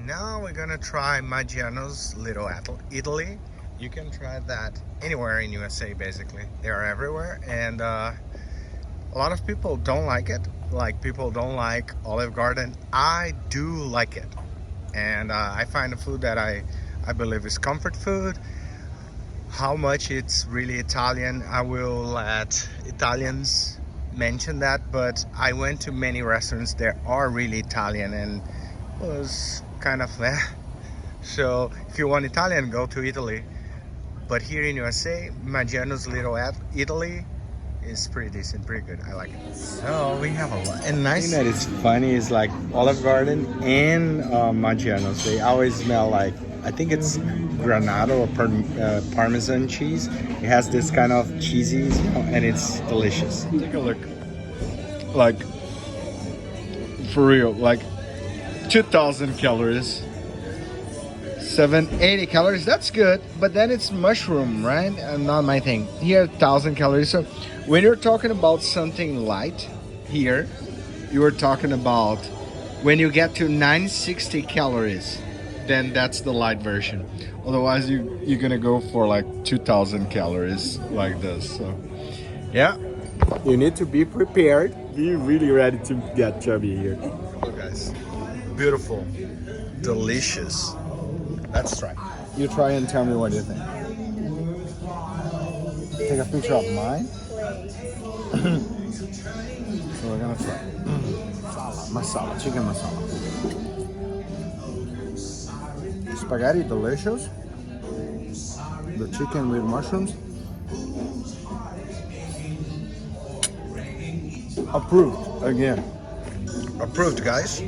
Now we're gonna try Maggiano's Little Italy. You can try that anywhere in USA basically. They are everywhere, and a lot of people don't like it. Like, people don't like Olive Garden. I do like it, and I find a food that I believe is comfort food. How much it's really Italian, I will let Italians mention that, but I went to many restaurants that are really Italian and was kind of so if you want Italian, go to Italy. But here in USA, Maggiano's Little Italy is pretty decent, pretty good. I like it. So we have a lot. And nice thing that is funny is like Olive Garden and Maggiano's, they always smell like, I think it's Granado or Parmesan cheese. It has this kind of cheesy, and it's delicious. Take a look. Like, for real, like 2,000 calories. 780 calories, that's good, but then it's mushroom, right? Not my thing. Here, 1,000 calories. So when you're talking about something light here, you are talking about when you get to 960 calories, then that's the light version. Otherwise, you're gonna go for like 2,000 calories like this. So yeah, you need to be prepared. Be really ready to get chubby here. Look, guys, beautiful, delicious. Let's try. You try and tell me what you think. Take a picture of mine. So we're gonna try. Masala, chicken masala. Spaghetti, delicious. The chicken with mushrooms. Approved again. Approved, guys.